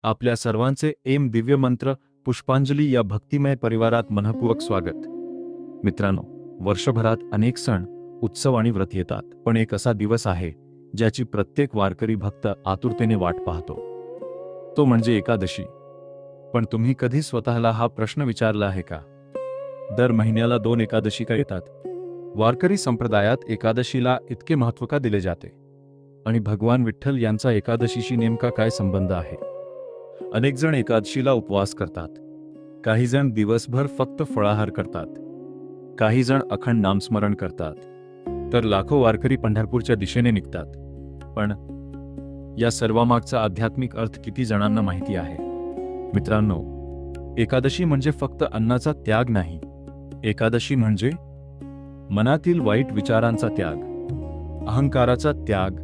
आपल्या सर्वांचे एम दिव्य मंत्र पुष्पांजली या भक्तिमय परिवारात मनःपूर्वक स्वागत. मित्रांनो, वर्षभरात अनेक सण, उत्सव आणि व्रत येतात, पण एक असा दिवस आहे ज्याची प्रत्येक वारकरी भक्त आतुरतेने वाट पाहतो. तो म्हणजे एकादशी. पण तुम्ही कधी स्वतःला हा प्रश्न विचारला आहे का? दर महिन्याला 2 एकादशी का येतात? वारकरी संप्रदायात एकादशीला इतके महत्त्व का दिले जाते? आणि भगवान विठ्ठल यांचा एकादशीशी नेमका काय संबंध आहे? अनेक जण एकादशीला उपवास करतात, काही जण दिवसभर फक्त फळाहार करतात, काही जण अखंड नामस्मरण करतात, तर लाखो वारकरी पंढरपूरच्या दिशेने निघतात. पण या सर्वामागचा आध्यात्मिक अर्थ किती जणांना माहिती आहे? मित्रांनो, एकादशी म्हणजे फक्त अन्नाचा त्याग नाही. एकादशी म्हणजे मनातील वाईट विचारांचा त्याग, अहंकाराचा त्याग,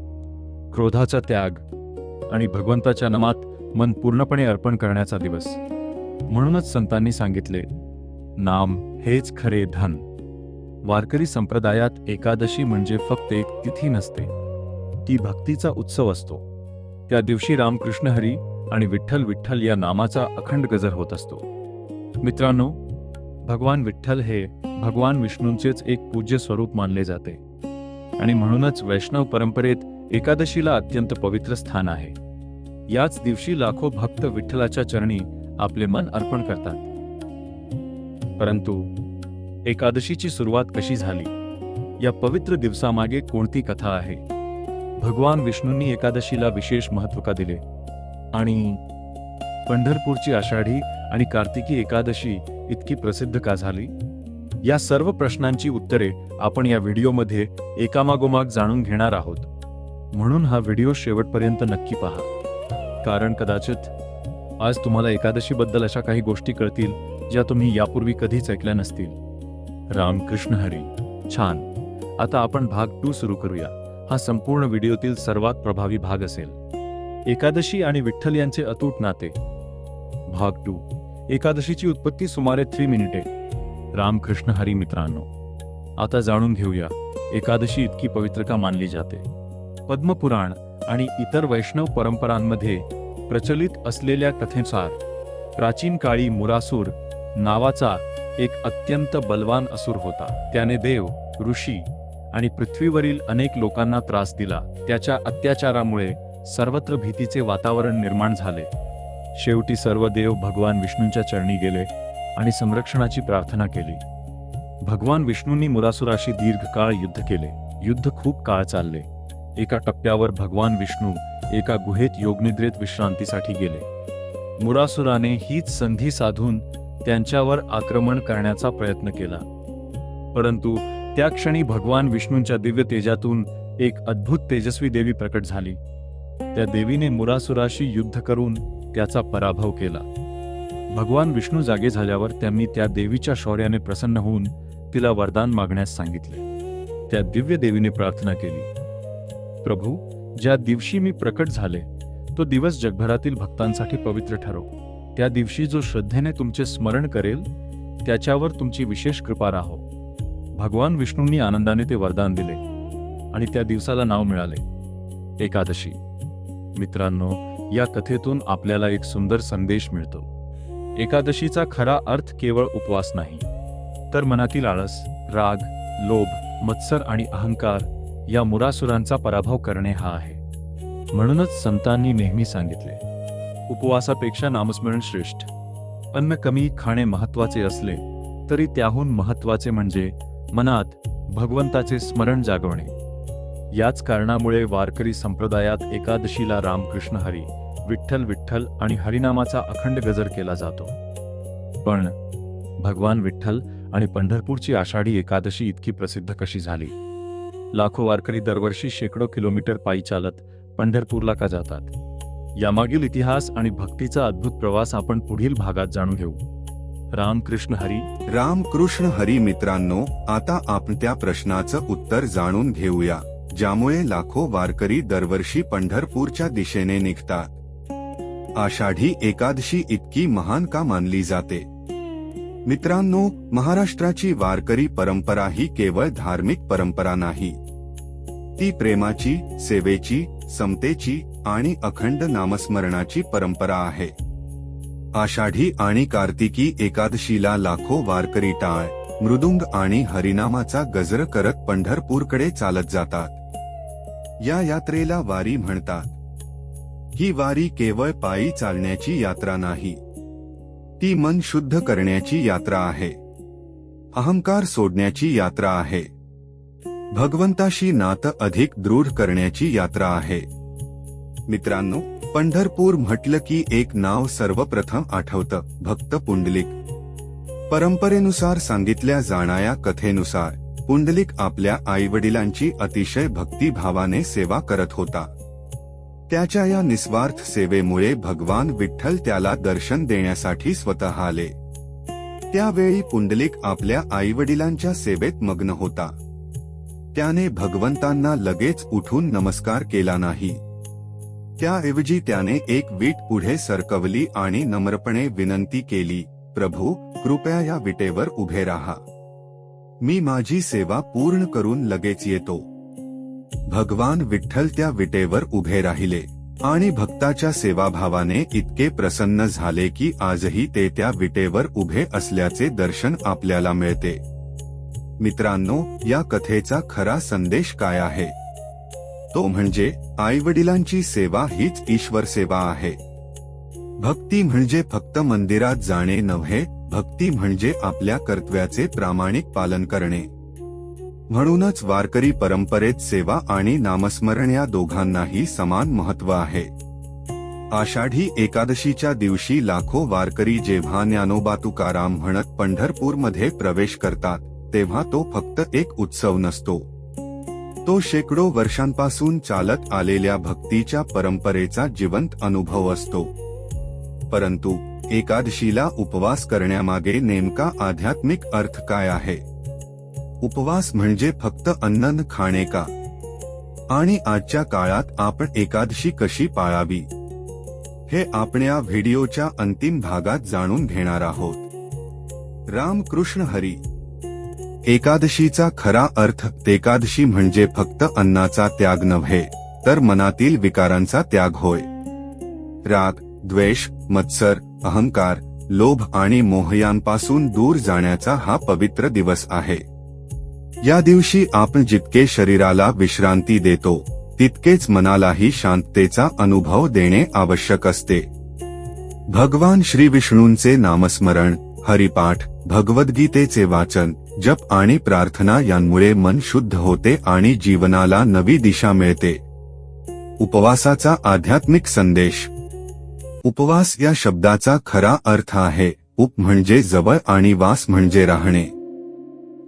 क्रोधाचा त्याग आणि भगवंताच्या नामात मन पूर्णपणे अर्पण करण्याचा दिवस. म्हणूनच संतांनी सांगितले, नाम हेच खरे धन. वारकरी संप्रदायात एकादशी म्हणजे फक्त एक तिथी नसते, ती भक्तीचा उत्सव असतो. त्या दिवशी रामकृष्ण हरी आणि विठ्ठल विठ्ठल या नामाचा अखंड गजर होत असतो. मित्रांनो, भगवान विठ्ठल हे भगवान विष्णूंचेच एक पूज्य स्वरूप मानले जाते आणि म्हणूनच वैष्णव परंपरेत एकादशीला अत्यंत पवित्र स्थान आहे. याच दिवशी लाखो भक्त विठ्ठलाच्या चरणी आपले मन अर्पण करतात. परंतु एकादशीची सुरुवात कशी झाली? या पवित्र दिवसामागे कोणती कथा आहे? भगवान विष्णूंनी एकादशीला विशेष महत्त्व का दिले? आणि पंढरपूरची आषाढी आणि कार्तिकी एकादशी इतकी प्रसिद्ध का झाली? या सर्व प्रश्नांची उत्तरे आपण या व्हिडिओमध्ये एकामागोमाग जाणून घेणार आहोत. म्हणून हा व्हिडिओ शेवटपर्यंत नक्की पहा, कारण कदाचित आज तुम्हाला एकादशीबद्दल अशा काही गोष्टी कळतील ज्या तुम्ही यापूर्वी कधीच ऐकल्या नसतील. रामकृष्ण हरी. छान. आता आपण भाग 2 सुरू करूया. हा संपूर्ण व्हिडिओतील सर्वात प्रभावी भाग असेल. एकादशी आणि विठ्ठल यांचे अतूट नाते. भाग 2. एकादशीची उत्पत्ती सुमारे 3 मिनिटे. रामकृष्ण हरी. मित्रांनो, आता जाणून घेऊया एकादशी इतकी पवित्र का मानली जाते. पद्मपुराण आणि इतर वैष्णव परंपरांमध्ये प्रचलित असलेल्या कथेनुसार प्राचीन काळी मुरासूर नावाचा एक अत्यंत बलवान असुर होता. त्याने देव, ऋषी आणि पृथ्वीवरील अनेक लोकांना त्रास दिला. त्याच्या अत्याचारामुळे सर्वत्र भीतीचे वातावरण निर्माण झाले. शेवटी सर्व देव भगवान विष्णूंच्या चरणी गेले आणि संरक्षणाची प्रार्थना केली. भगवान विष्णूंनी मुरासुराशी दीर्घकाळ युद्ध केले. युद्ध खूप काळ चालले. एका टप्प्यावर भगवान विष्णू एका गुहेत योगनिद्रेत विश्रांतीसाठी गेले. मुरासुराने हीच संधी साधून त्यांच्यावर आक्रमण करण्याचा प्रयत्न केला. परंतु त्या क्षणी भगवान विष्णूंच्या दिव्य तेजातून एक अद्भुत तेजस्वी देवी प्रकट झाली. त्या देवीने मुरासुराशी युद्ध करून त्याचा पराभव केला. भगवान विष्णू जागे झाल्यावर त्यांनी त्या देवीच्या शौर्याने प्रसन्न होऊन तिला वरदान मागण्यास सांगितले. त्या दिव्य देवीने प्रार्थना केली, प्रभू, ज्या दिवशी मी प्रकट झाले तो दिवस जगभरातील भक्तांसाठी पवित्र ठरो. त्या दिवशी जो श्रद्धेने तुमचे स्मरण करेल त्याच्यावर तुमची विशेष कृपा राहो. भगवान विष्णूंनी आनंदाने ते वरदान दिले आणि त्या दिवसाला नाव मिळाले एकादशी. मित्रांनो, या कथेतून आपल्याला एक सुंदर संदेश मिळतो. एकादशीचा खरा अर्थ केवळ उपवास नाही, तर मनातील आळस, राग, लोभ, मत्सर आणि अहंकार या मुरासुरांचा पराभव करणे हा आहे. म्हणूनच संतांनी नेहमी सांगितले, उपवासापेक्षा नामस्मरण श्रेष्ठ. अन्न कमी खाणे महत्वाचे असले तरी त्याहून महत्वाचे म्हणजे मनात भगवंताचे स्मरण जागवणे. याच कारणामुळे वारकरी संप्रदायात एकादशीला रामकृष्ण हरी, विठ्ठल विठ्ठल आणि हरिनामाचा अखंड गजर केला जातो. पण भगवान विठ्ठल आणि पंढरपूरची आषाढी एकादशी इतकी प्रसिद्ध कशी झाली? लाखो वारकरी दरवर्षी शेकडो किलोमीटर पायी चालत पंढरपूरला का जातात? यामागील इतिहास आणि भक्तीचा अद्भुत प्रवास आपण पुढील भागात जाणून घेऊ. रामकृष्ण हरी. रामकृष्ण हरी. मित्रांनो, आता आपण त्या प्रश्नाचं उत्तर जाणून घेऊया ज्यामुळे लाखो वारकरी दरवर्षी पंढरपूरच्या दिशेने निघतात. आषाढी एकादशी इतकी महान का मानली जाते? मित्रांनो, महाराष्ट्राची वारकरी परंपरा ही केवळ धार्मिक परंपरा नाही, ती प्रेमाची, सेवेची, समतेची आणि अखंड नामस्मरणाची परंपरा आहे. आषाढी आणि कार्तिकी एकादशीला लाखो वारकरी टाळ, मृदुंग आणि हरिनामाचा गजर करत पंढरपूरकडे चालत जातात. या यात्रेला वारी म्हणतात. ही वारी केवळ पायी चालण्याची यात्रा नाही, ती मन शुद्ध करण्याची यात्रा आहे. अहंकार सोडण्याची यात्रा आहे. भगवंताशी नातं अधिक दृढ करण्याची यात्रा आहे. मित्रांनो, पंढरपूर म्हटलं की एक नाव सर्वप्रथम आठवतं, भक्त पुंडलिक. परंपरेनुसार सांगितल्या जाणाऱ्या कथेनुसार पुंडलिक आपल्या आईवडिलांची अतिशय भक्तिभावाने सेवा करत होता. त्याच्या या निस्वार्थ सेवेमुळे भगवान विठ्ठल त्याला दर्शन देण्यासाठी स्वतः आले. त्यावेळी पुंडलिक आपल्या आईवडिलांच्या सेवेत मग्न होता. त्याने भगवंतांना लगेच उठून नमस्कार केला नाही. त्याऐवजी त्याने एक वीट पुढे सरकवली आणि नम्रपणे विनंती केली, प्रभू, कृपया या विटेवर उभे राहा. मी माझी सेवा पूर्ण करून लगेच येतो. भगवान विठ्ठल त्या विटेवर उभे राहिले आणि भक्ताच्या सेवाभावाने इतके प्रसन्न झाले की आजही ते त्या विटेवर उभे असल्याचे दर्शन आपल्याला मिळते. मित्रांनो, या कथेचा खरा संदेश काय आहे? तो म्हणजे आईवडिलांची सेवा हीच ईश्वर सेवा आहे. भक्ती म्हणजे फक्त मंदिरात जाणे नव्हे, भक्ती म्हणजे आपल्या कर्तव्याचे प्रामाणिक पालन करणे. म्हणूनच वारकरी परंपरेत सेवा आणि नामस्मरण या दोघांनाही समान महत्त्व आहे. आषाढी एकादशीच्या दिवशी लाखो वारकरी जेव्हा ज्ञानोबा तुकाराम म्हणत पंढरपूरमध्ये प्रवेश करतात, तेव्हा तो फक्त एक उत्सव नसतो. तो शेकडो वर्षांपासून चालत आलेल्या भक्तीच्या परंपरेचा जिवंत अनुभव असतो. परंतु एकादशीला उपवास करण्यामागे नेमका आध्यात्मिक अर्थ काय आहे? उपवास म्हणजे फक्त अन्न न खाणे का? आणि आजच्या काळात आपण एकादशी कशी पाळावी, हे आपण या व्हिडिओच्या अंतिम भागात जाणून घेणार आहोत. रामकृष्ण हरी. एकादशीचा खरा अर्थ. एकादशी म्हणजे फक्त अन्नाचा त्याग नव्हे, तर मनातील विकारांचा त्याग होय. राग, द्वेष, मत्सर, अहंकार, लोभ आणि मोह यांपासून दूर जाण्याचा हा पवित्र दिवस आहे. या दिवशी आपण जितके शरीराला विश्रांती देतो, तितकेच मनालाही शांततेचा अनुभव देणे आवश्यक असते. भगवान श्री विष्णूंचे नामस्मरण, हरिपाठ, भगवद्गीतेचे वाचन, जप आणि प्रार्थना यांमुळे मन शुद्ध होते आणि जीवनाला नवी दिशा मिळते. उपवासाचा आध्यात्मिक संदेश. उपवास या शब्दाचा खरा अर्थ आहे. उप म्हणजे जवळ आणि वास म्हणजे राहणे.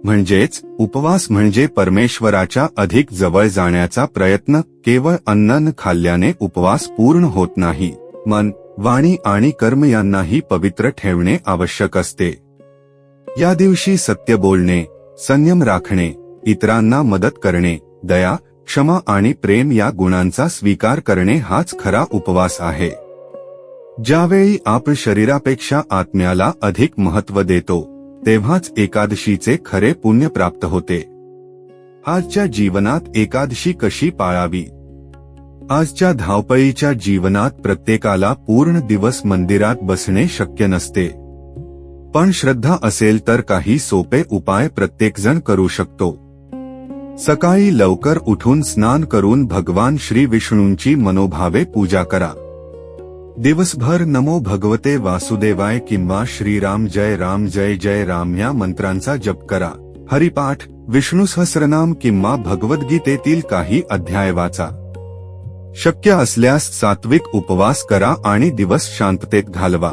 म्हणजेच उपवास म्हणजे परमेश्वराच्या अधिक जवळ जाण्याचा प्रयत्न. केवळ अन्न न खाल्ल्याने उपवास पूर्ण होत नाही. मन, वाणी आणि कर्म यांनाही पवित्र ठेवणे आवश्यक असते. या दिवशी सत्य बोलणे, संयम राखणे, इतरांना मदत करणे, दया, क्षमा आणि प्रेम या गुणांचा स्वीकार करणे हाच खरा उपवास आहे. ज्यावेळी आपण शरीरापेक्षा आत्म्याला अधिक महत्त्व देतो, तेव्हाच एकादशीचे खरे पुण्य प्राप्त होते. आजच्या जीवनात एकादशी कशी पाळावी? आजच्या धावपळीच्या जीवनात प्रत्येकाला पूर्ण दिवस मंदिरात बसणे शक्य नसते. पण श्रद्धा असेल तर काही सोपे उपाय प्रत्येकजण करू शकतो. सकाळी लवकर उठून स्नान करून भगवान श्री विष्णूंची मनोभावे पूजा करा. दिवसभर नमो भगवते वासुदेवाय किंवा श्रीराम जय राम या मंत्रांचा जप करा. हरिपाठ, विष्णू सहस्रनाम किंवा भगवद्गीतेतील काही अध्याय वाचा. शक्य असल्यास सात्विक उपवास करा आणि दिवस शांततेत घालवा.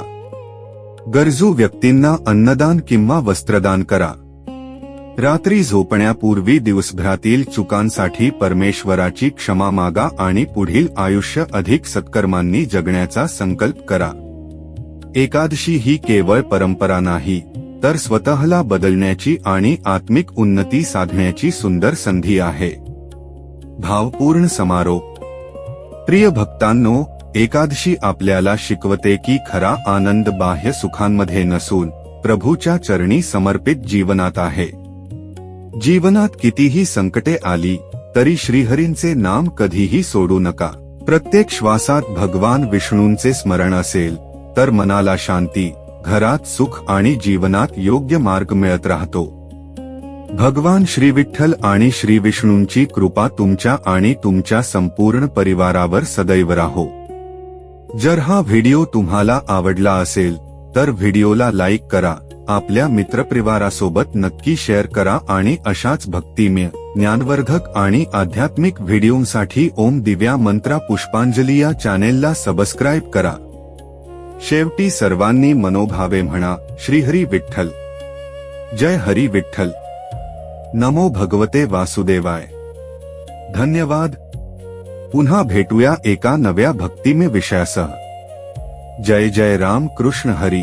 गरजू व्यक्तींना अन्नदान किंवा वस्त्रदान करा. रात्री झोपण्यापूर्वी दिवसभरातील चुकांसाठी परमेश्वराची क्षमा मागा आणि पुढील आयुष्य अधिक सत्कर्मांनी जगण्याचा संकल्प करा. एकादशी ही केवळ परंपरा नाही, तर स्वतःला बदलण्याची आणि आत्मिक उन्नती साधण्याची सुंदर संधी आहे. भावपूर्ण समारोप. प्रिय भक्तांनो, एकादशी आपल्याला शिकवते की खरा आनंद बाह्य सुखांमध्ये नसून प्रभूच्या चरणी समर्पित जीवनात आहे. जीवनात कितीही संकटे आली तरी श्रीहरींचे नाम कधीही सोडू नका. प्रत्येक श्वासात भगवान विष्णूंचे स्मरण असेल तर मनाला शांती, घरात सुख आणि जीवनात योग्य मार्ग मिळत राहतो. भगवान श्री विठ्ठल आणि श्री विष्णूंची कृपा तुमच्या आणि तुमच्या संपूर्ण परिवारावर सदैव राहो. जर हा व्हिडिओ तुम्हाला आवडला असेल तर व्हिडिओला लाईक करा, आपल्या मित्रपरिवारासोबत नक्की शेअर करा आणि अशाच भक्तिमय, ज्ञानवर्धक आणि आध्यात्मिक व्हिडिओंसाठी ओम दिव्या मंत्रा पुष्पांजली या चॅनेलला सबस्क्राईब करा. शेवटी सर्वांनी मनोभावे म्हणा, श्रीहरी विठ्ठल, जय हरी विठ्ठल, नमो भगवते वासुदेवाय. धन्यवाद. पुन्हा भेटूया एका नव्या भक्तिमय विषयासह. जय जय राम कृष्ण हरी.